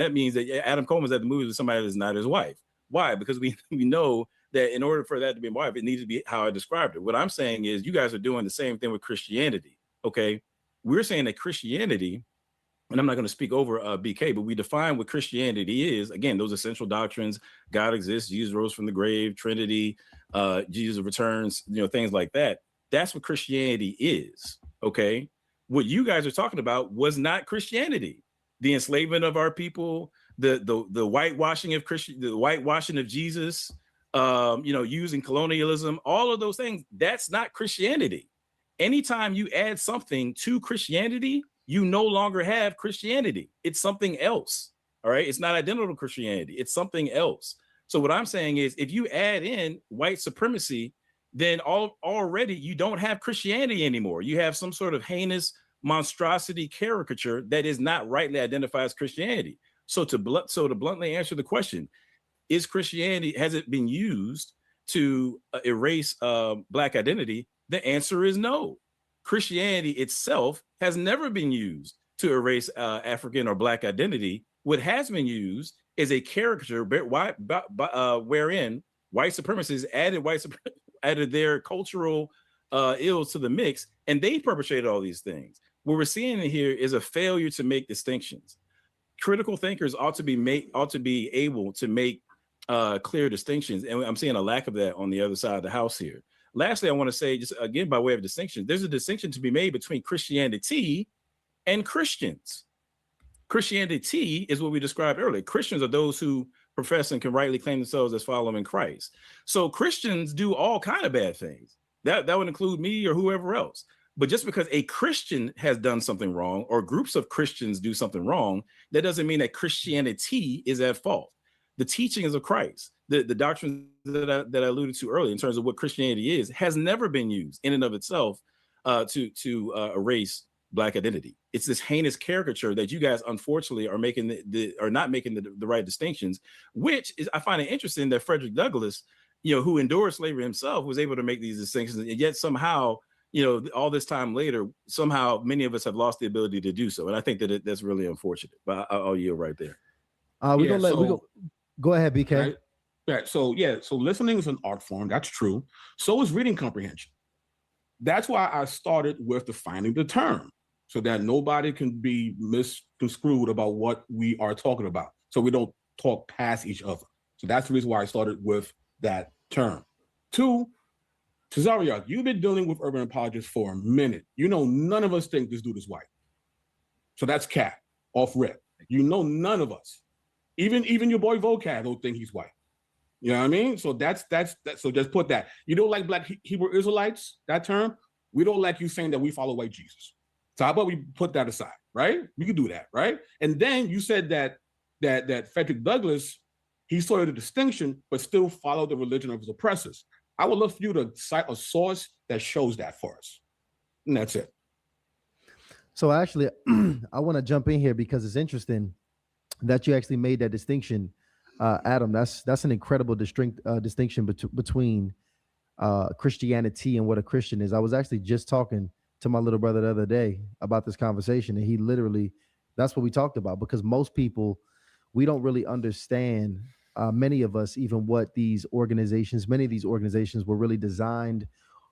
That means that Adam Coleman's at the movies with somebody that's not his wife. Why? Because we know that in order for that to be my wife, it needs to be how I described it. What I'm saying is you guys are doing the same thing with Christianity. Okay. We're saying that Christianity, and I'm not going to speak over BK, but we define what Christianity is. Again, those essential doctrines: God exists, Jesus rose from the grave, Trinity, Jesus returns, things like that. That's what Christianity is. Okay. What you guys are talking about was not Christianity. The enslavement of our people, the whitewashing of the whitewashing of Jesus, using colonialism, all of those things, that's not Christianity. Anytime you add something to Christianity, you no longer have Christianity. It's something else. All right. It's not identical to Christianity. It's something else. So what I'm saying is if you add in white supremacy, then already you don't have Christianity anymore. You have some sort of heinous monstrosity caricature that is not rightly identified as Christianity. So to bluntly answer the question, is Christianity, has it been used to erase Black identity? The answer is no. Christianity itself has never been used to erase African or Black identity. What has been used is a caricature wherein white supremacists added their cultural ills to the mix, and they perpetrated all these things. What we're seeing here is a failure to make distinctions. Critical thinkers ought to be able to make clear distinctions, and I'm seeing a lack of that on the other side of the house here. Lastly, I want to say, just again, by way of distinction, there's a distinction to be made between Christianity and Christians. Christianity is what we described earlier. Christians are those who profess and can rightly claim themselves as following Christ. So Christians do all kind of bad things. That would include me or whoever else. But just because a Christian has done something wrong or groups of Christians do something wrong, that doesn't mean that Christianity is at fault. The teachings of Christ, the doctrines that I alluded to earlier in terms of what Christianity is, has never been used in and of itself to erase Black identity. It's this heinous caricature that you guys unfortunately are making not making the right distinctions, which is, I find it interesting that Frederick Douglass, who endured slavery himself, was able to make these distinctions, and yet somehow, all this time later, somehow many of us have lost the ability to do so, and I think that that's really unfortunate. But I'll yield right there. Go ahead, BK. Right? Yeah. So listening is an art form. That's true. So is reading comprehension. That's why I started with defining the term, so that nobody can be misconstrued about what we are talking about, so we don't talk past each other. So that's the reason why I started with that term. Two, Cesario, you've been dealing with urban apologists for a minute. None of us think this dude is white. So that's cat off rip. None of us. Even your boy Vocab don't think he's white. You know what I mean? So that's so just put that. You don't like Black Hebrew Israelites, that term? We don't like you saying that we follow white Jesus. So how about we put that aside, right? We can do that, right? And then you said that Frederick Douglass, he saw the distinction, but still followed the religion of his oppressors. I would love for you to cite a source that shows that for us. And that's it. So actually, I want to jump in here because it's interesting that you actually made that distinction, Adam. That's an incredible distinction between Christianity and what a Christian is. I was actually just talking to my little brother the other day about this conversation, and he literally, that's what we talked about, because most people, we don't really understand, many of us, even what many of these organizations were really designed,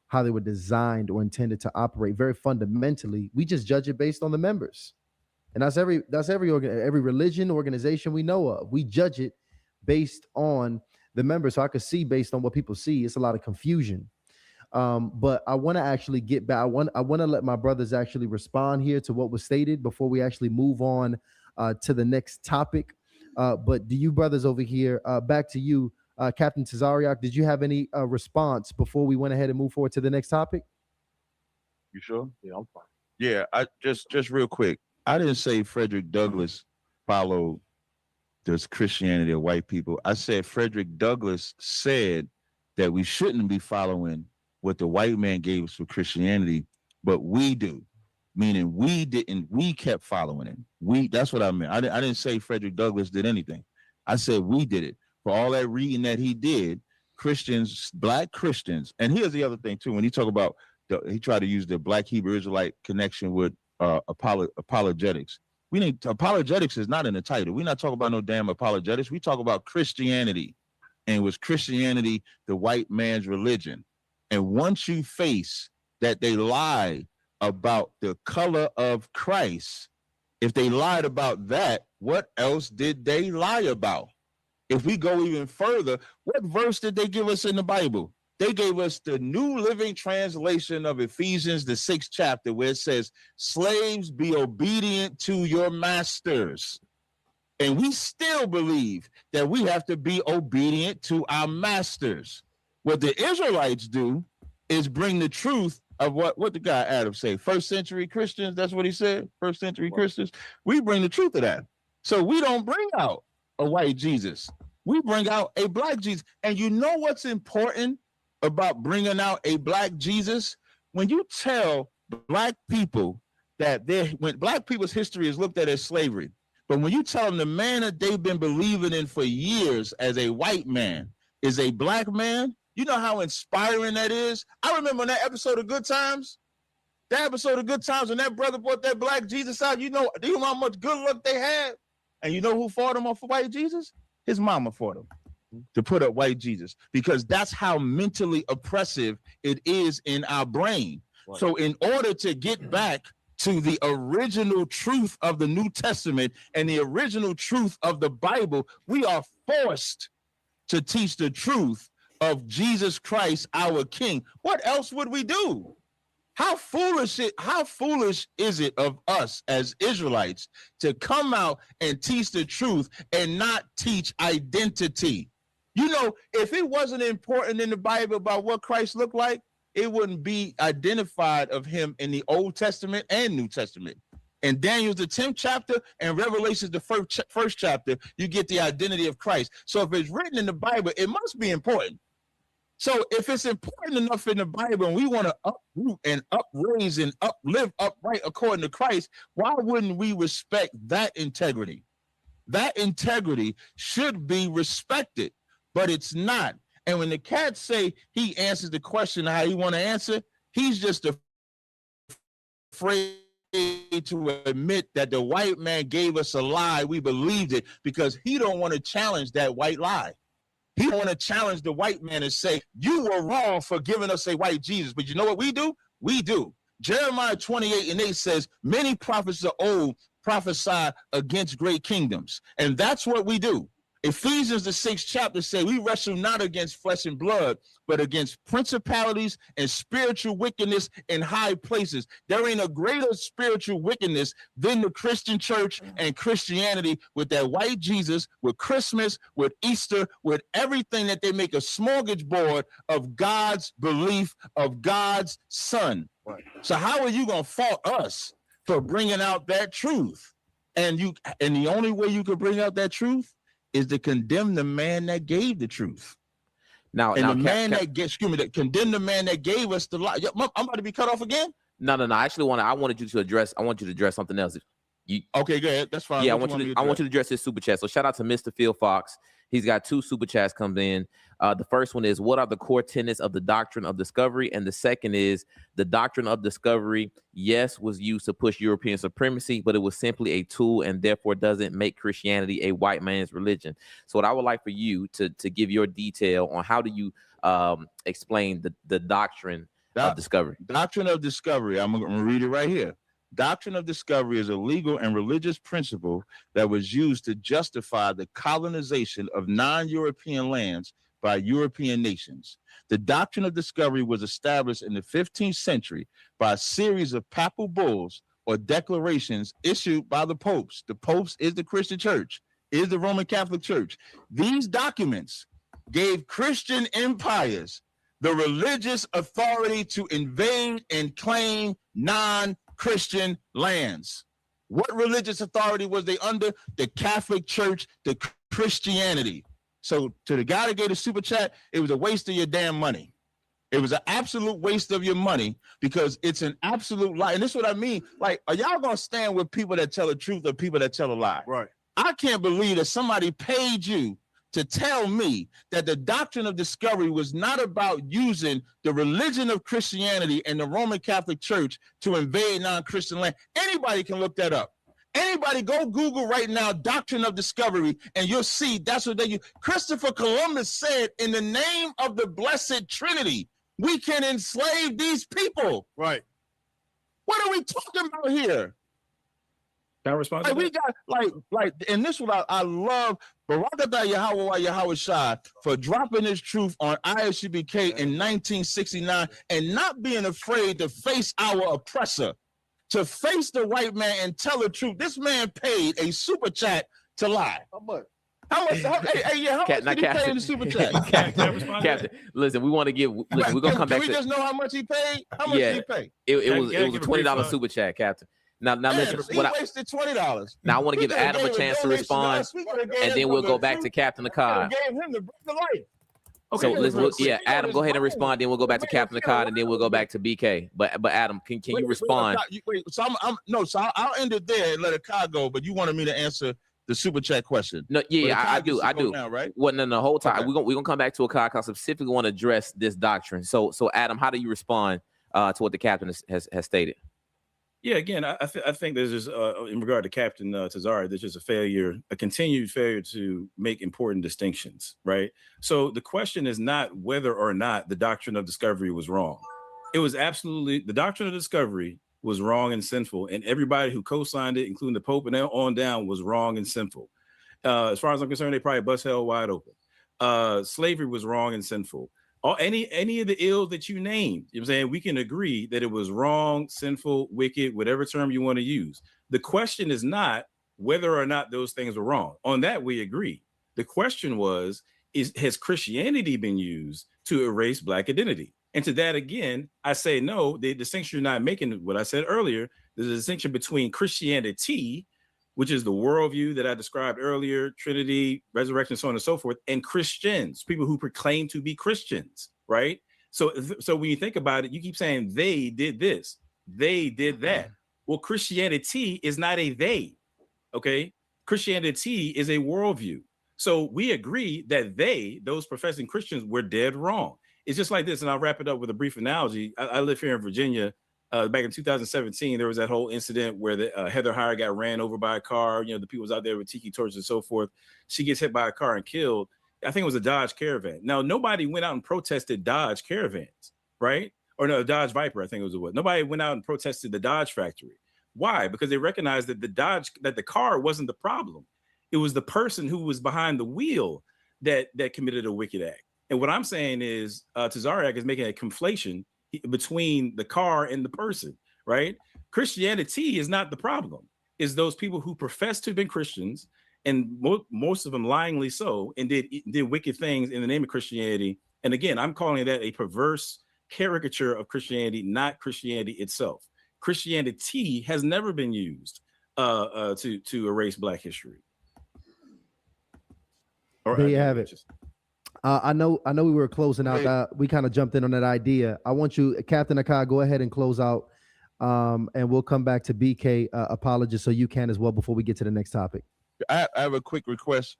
how they were designed or intended to operate. Very fundamentally, we just judge it based on the members. And that's every religion, organization we know of. We judge it based on the members. So I could see based on what people see, it's a lot of confusion. But I want to actually get back. I want to let my brothers actually respond here to what was stated before we actually move on to the next topic. But do you brothers over here, back to you, Captain Tazariak, did you have any response before we went ahead and move forward to the next topic? You sure? Yeah, I'm fine. Yeah, I just real quick. I didn't say Frederick Douglass followed this Christianity of white people. I said Frederick Douglass said that we shouldn't be following what the white man gave us for Christianity, but we do. Meaning we didn't, we kept following it. That's what I meant. I didn't say Frederick Douglass did anything. I said we did it. For all that reading that he did, Christians, Black Christians, and here's the other thing too, when he talk about, he tried to use the Black Hebrew Israelite connection with apologetics. Apologetics is not in the title. We're not talking about no damn apologetics. We talk about Christianity. And was Christianity the white man's religion? And once you face that they lie about the color of Christ, if they lied about that, what else did they lie about? If we go even further, what verse did they give us in the Bible? They gave us the New Living Translation of Ephesians, the 6th chapter, where it says, slaves, be obedient to your masters. And we still believe that we have to be obedient to our masters. What the Israelites do is bring the truth of what the guy Adam say, first century Christians, that's what he said, first century Christians. We bring the truth of that. So we don't bring out a white Jesus. We bring out a black Jesus. And you know what's important about bringing out a black Jesus? When you tell black people that when black people's history is looked at as slavery, but when you tell them the man that they've been believing in for years as a white man is a black man, you know how inspiring that is? I remember in that episode of Good Times, when that brother brought that black Jesus out, do you know how much good luck they had? And you know who fought him off for white Jesus? His mama fought him to put up white Jesus, because that's how mentally oppressive it is in our brain. Right. So in order to get back to the original truth of the New Testament and the original truth of the Bible, we are forced to teach the truth of Jesus Christ, our King. What else would we do? How foolish is it of us as Israelites to come out and teach the truth and not teach identity? You know, if it wasn't important in the Bible about what Christ looked like, it wouldn't be identified of him in the Old Testament and New Testament. In Daniel's the 10th chapter and Revelation's the first chapter, you get the identity of Christ. So if it's written in the Bible, it must be important. So if it's important enough in the Bible and we want to uproot and upraise and live upright according to Christ, why wouldn't we respect that integrity? That integrity should be respected, but it's not. And when the cats say he answers the question how he want to answer, he's just afraid to admit that the white man gave us a lie. We believed it because he don't want to challenge that white lie. He don't want to challenge the white man and say, you were wrong for giving us a white Jesus. But you know what we do? We do. Jeremiah 28:8 says, many prophets of old prophesy against great kingdoms. And that's what we do. Ephesians, the 6th chapter, say we wrestle not against flesh and blood, but against principalities and spiritual wickedness in high places. There ain't a greater spiritual wickedness than the Christian church and Christianity with that white Jesus, with Christmas, with Easter, with everything that they make a smorgasbord of God's belief of God's son. Right. So how are you going to fault us for bringing out that truth? And the only way you could bring out that truth is to condemn the man that gave the truth. Now, and that condemn the man that gave us the lie. I'm about to be cut off again. No. I wanted you to address something else. Okay, go ahead. That's fine. Yeah, I want you to address his super chat. So shout out to Mr. Phil Fox. He's got 2 super chats come in. The first one is, what are the core tenets of the doctrine of discovery? And the second is, the doctrine of discovery, yes, was used to push European supremacy, but it was simply a tool and therefore doesn't make Christianity a white man's religion. So what I would like for you to give your detail on how do you explain the doctrine of discovery. Doctrine of discovery, I'm going to read it right here. Doctrine of discovery is a legal and religious principle that was used to justify the colonization of non-European lands by European nations. The doctrine of discovery was established in the 15th century by a series of papal bulls or declarations issued by the popes. The popes is the Christian church, is the Roman Catholic Church. These documents gave Christian empires the religious authority to invade and claim non-Christian lands. What religious authority was they under? The Catholic Church, the Christianity. So to the guy that gave the super chat, it was a waste of your damn money. It was an absolute waste of your money because it's an absolute lie. And this is what I mean. Like, are y'all going to stand with people that tell the truth or people that tell a lie? Right. I can't believe that somebody paid you to tell me that the doctrine of discovery was not about using the religion of Christianity and the Roman Catholic Church to invade non-Christian land. Anybody can look that up. Anybody go Google right now, doctrine of discovery, and you'll see that's what they use. Christopher Columbus said, in the name of the blessed Trinity, we can enslave these people. Right. What are we talking about here? Can I respond to Like, we that? got and this what I love Barakatah Yahweh Shai for dropping this truth on ISUBK in 1969 and not being afraid to face our oppressor, to face the white man and tell the truth. This man paid a super chat to lie. How much? How much? How much did he pay in the super chat? Captain, listen, we want to give. Listen, we're gonna come back. Can we just know how much he paid? How much did he pay? It was a $20 super chat, Captain. Now listen. He wasted $20. Now I want to give Adam a chance to respond, and then we'll go back to Captain Akkad. Gave him the breath of life. Okay, listen. Adam, go ahead and respond. Then we'll go back to Captain Akkad, and then we'll go back to BK. But Adam, can you respond? So I'll end it there and let Akkad go. But you wanted me to answer the super chat question? No, yeah, I do. Now, right? Well, no, the whole time Okay. we're gonna come back to Akkad because I specifically want to address this doctrine. So Adam, how do you respond to what the captain has stated? Yeah, again, I think there's just in regard to Captain Tazari, there's just a continued failure to make important distinctions, right? So the question is not whether or not the doctrine of discovery was wrong. It was absolutely, the doctrine of discovery was wrong and sinful, and everybody who co-signed it, including the Pope and on down, was wrong and sinful. As far as I'm concerned, they probably bust hell wide open. Slavery was wrong and sinful. Any of the ills that you named, you know what I'm saying, we can agree that it was wrong, sinful, wicked, whatever term you want to use. The question is not whether or not those things were wrong. On that, we agree. The question has Christianity been used to erase Black identity? And to that, again, I say no. The distinction you're not making, what I said earlier, there's a distinction between Christianity, which is the worldview that I described earlier, Trinity, resurrection, so on and so forth, and Christians, people who proclaim to be Christians, right? So when you think about it, you keep saying they did this, they did that. Well, Christianity is not a they, okay? Christianity is a worldview. So we agree that those professing Christians, were dead wrong. It's just like this, and I'll wrap it up with a brief analogy. I live here in Virginia. Back in 2017, there was that whole incident where Heather Heyer got ran over by a car. You know, the people was out there with tiki torches and so forth. She gets hit by a car and killed. I think it was a Dodge Caravan. Now, nobody went out and protested Dodge Caravans, right? Or no, Dodge Viper, I think it was what. Nobody went out and protested the Dodge factory. Why? Because they recognized that the car wasn't the problem. It was the person who was behind the wheel that committed a wicked act. And what I'm saying is Tazariak is making a conflation between the car and the person, right? Christianity is not the problem. It's those people who profess to have been Christians, and most of them lyingly so, and did wicked things in the name of Christianity. And again, I'm calling that a perverse caricature of Christianity, not Christianity itself. Christianity has never been used to erase Black history. There you have it. I know we were closing out. We kind of jumped in on that idea. I want you, Captain Akkad, go ahead and close out, and we'll come back to BK apologist so you can as well before we get to the next topic. I have a quick request.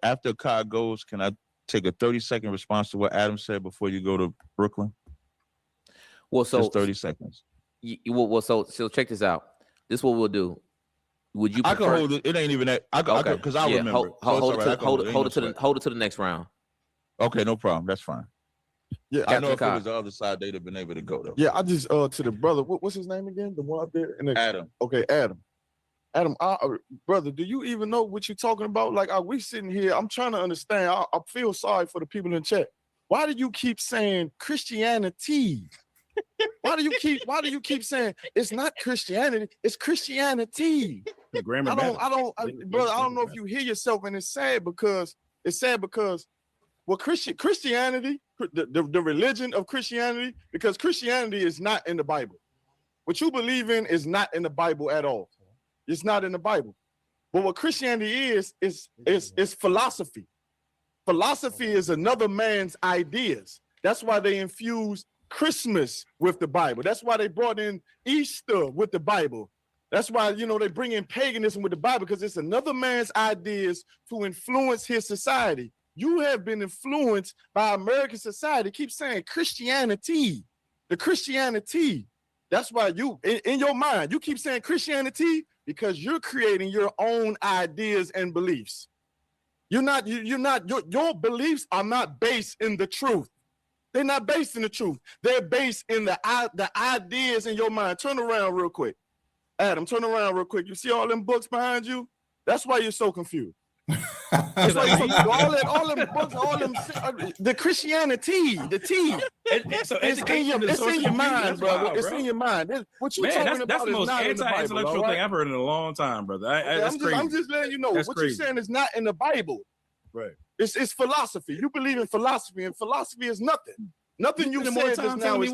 After Akkad goes, can I take a 30-second response to what Adam said before you go to Brooklyn? Well, so just 30 seconds. So check this out. This is what we'll do. Would you? I can hold it. It ain't even that. Because I remember. Hold it to the next round. Okay, no problem. That's fine. Yeah, I know if it was the other side, they'd have been able to go though. Yeah, I just to the brother. What's his name again? The one up there. Adam. Okay, Adam. Adam, brother, do you even know what you're talking about? Like, are we sitting here? I'm trying to understand. I feel sorry for the people in chat. Why do you keep saying Christianity? Why do you keep saying it's not Christianity? It's Christianity. The grammar brother, I don't know if you hear yourself, and it's sad because well, Christianity, the religion of Christianity, because Christianity is not in the Bible. What you believe in is not in the Bible at all. It's not in the Bible. But what Christianity is philosophy. Philosophy is another man's ideas. That's why they infuse Christmas with the Bible. That's why they brought in Easter with the Bible. That's why, they bring in paganism with the Bible, because it's another man's ideas to influence his society. You have been influenced by American society. Keep saying Christianity, the Christianity. That's why you, in your mind, you keep saying Christianity because you're creating your own ideas and beliefs. Your beliefs are not based in the truth. They're not based in the truth. They're based in the ideas in your mind. Turn around real quick. Adam, turn around real quick. You see all them books behind you? That's why you're so confused. That's why you're so confused. All them books, the Christianity, the T. It's in your mind, brother. It's in your mind. What you talking about that's the most anti-intellectual thing I've heard in a long time, brother. I'm just letting you know what you're saying is not in the Bible. Right. It's philosophy. You believe in philosophy, and philosophy is nothing. Nothing you said just now is